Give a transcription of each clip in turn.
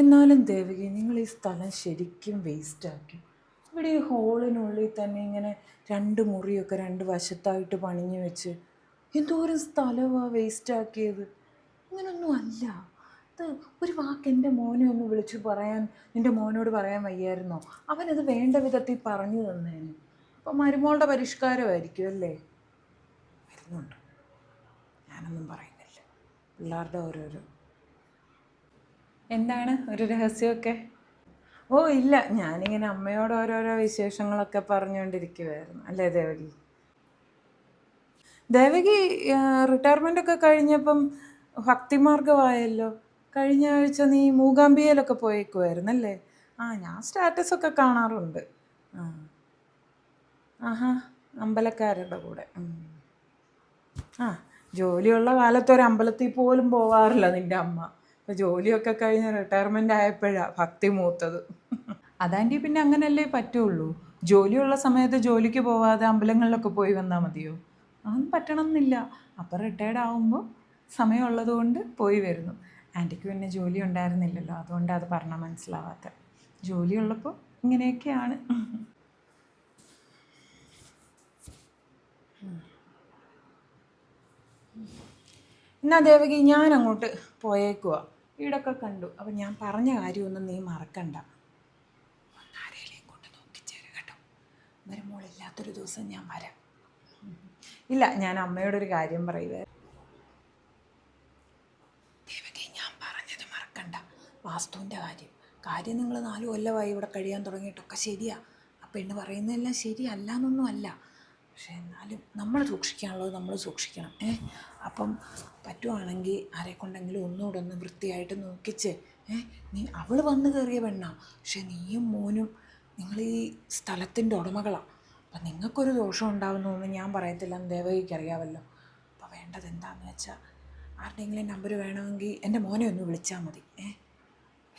എന്നാലും ദേവകി, നിങ്ങൾ ഈ സ്ഥലം ശരിക്കും വേസ്റ്റാക്കി. ഇവിടെ ഈ ഹോളിനുള്ളിൽ തന്നെ ഇങ്ങനെ 2 മുറിയൊക്കെ 2 വശത്തായിട്ട് പണിഞ്ഞു വെച്ച് എന്തോരം സ്ഥലമാണ് വേസ്റ്റാക്കിയത്. ഇങ്ങനൊന്നും അല്ല. അത് ഒരു വാക്ക് എൻ്റെ മോനെ ഒന്ന് വിളിച്ച് പറയാൻ നിൻ്റെ മോനോട് പറയാൻ വയ്യായിരുന്നോ? അവനത് വേണ്ട വിധത്തിൽ പറഞ്ഞു തന്നേന്. അപ്പം മരുമോളുടെ പരിഷ്കാരമായിരിക്കും അല്ലേ? വരുന്നുണ്ട്, ഞാനൊന്നും പറയുന്നില്ല. പിള്ളേരുടെ ഓരോരോ. എന്താണ് ഒരു രഹസ്യമൊക്കെ? ഓ ഇല്ല, ഞാനിങ്ങനെ അമ്മയോട് ഓരോരോ വിശേഷങ്ങളൊക്കെ പറഞ്ഞുകൊണ്ടിരിക്കുവായിരുന്നു. അല്ലേ ദേവകി? ദേവകി റിട്ടയർമെൻ്റ് ഒക്കെ കഴിഞ്ഞപ്പം ഭക്തിമാർഗമായല്ലോ. കഴിഞ്ഞ ആഴ്ച നീ മൂകാംബികയിലൊക്കെ പോയേക്കുമായിരുന്നല്ലേ? ഞാൻ സ്റ്റാറ്റസൊക്കെ കാണാറുണ്ട്. ആ ആഹാ, അമ്പലക്കാരുടെ കൂടെ. ആ, ജോലിയുള്ള കാലത്ത് ഒരു അമ്പലത്തിൽ പോലും പോവാറില്ല നിൻ്റെ അമ്മ. അപ്പോൾ ജോലിയൊക്കെ കഴിഞ്ഞ് റിട്ടയർമെൻ്റ് ആയപ്പോഴാണ് ഭക്തി മൂത്തത്. അതാൻറ്റി പിന്നെ അങ്ങനല്ലേ പറ്റുള്ളൂ. ജോലിയുള്ള സമയത്ത് ജോലിക്ക് പോവാതെ അമ്പലങ്ങളിലൊക്കെ പോയി വന്നാൽ മതിയോ? അതൊന്നും പറ്റണം എന്നില്ല. അപ്പം റിട്ടയർഡ് ആകുമ്പോൾ സമയമുള്ളത് കൊണ്ട് പോയി വരുന്നു. ആൻറ്റിക്ക് പിന്നെ ജോലി ഉണ്ടായിരുന്നില്ലല്ലോ, അതുകൊണ്ടാണ് അത് പറഞ്ഞാൽ മനസ്സിലാവാത്ത. ജോലിയുള്ളപ്പോൾ ഇങ്ങനെയൊക്കെയാണ്. എന്നാ ദേവകി, ഞാൻ അങ്ങോട്ട് പോയേക്കുവാ. വീടൊക്കെ കണ്ടു. അപ്പം ഞാൻ പറഞ്ഞ കാര്യമൊന്നും നീ മറക്കണ്ട. ആരെയും കൊണ്ട് നോക്കിച്ചേരും കേട്ടോ. മരുമോളില്ലാത്തൊരു ദിവസം ഞാൻ വരാം. ഇല്ല, ഞാൻ അമ്മയോടൊരു കാര്യം പറയുക. ദേവകി, ഞാൻ പറഞ്ഞത് മറക്കണ്ട. വാസ്തുവിൻ്റെ കാര്യം നിങ്ങൾ 4 കൊല്ലമായി ഇവിടെ കഴിയാൻ തുടങ്ങിയിട്ടൊക്കെ ശരിയാ. ആ പെണ്ണ് പറയുന്നതെല്ലാം ശരിയല്ല എന്നൊന്നും അല്ല. പക്ഷെ എന്നാലും നമ്മൾ സൂക്ഷിക്കാനുള്ളത് നമ്മൾ സൂക്ഷിക്കണം. അപ്പം പറ്റുവാണെങ്കിൽ ആരെക്കൊണ്ടെങ്കിലും ഒന്നുകൂടെ ഒന്ന് വൃത്തിയായിട്ട് നോക്കിച്ച്. നീ അവൾ വന്നു കയറിയ പെണ്ണാണ്, പക്ഷെ നീയും മോനും നിങ്ങൾ ഈ സ്ഥലത്തിൻ്റെ ഉടമകളാണ്. അപ്പം നിങ്ങൾക്കൊരു ദോഷം ഉണ്ടാകുന്നൊന്നും ഞാൻ പറയത്തില്ലെന്ന് ദേവകിക്ക് അറിയാമല്ലോ. അപ്പോൾ വേണ്ടത് എന്താണെന്ന് വെച്ചാൽ ആരുടെയെങ്കിലും നമ്പർ വേണമെങ്കിൽ എൻ്റെ മോനെ ഒന്ന് വിളിച്ചാൽ മതി.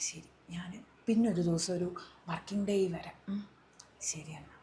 ശരി, ഞാൻ പിന്നൊരു ദിവസം ഒരു വർക്കിംഗ് ഡേ വരാം. ശരി എന്നാൽ.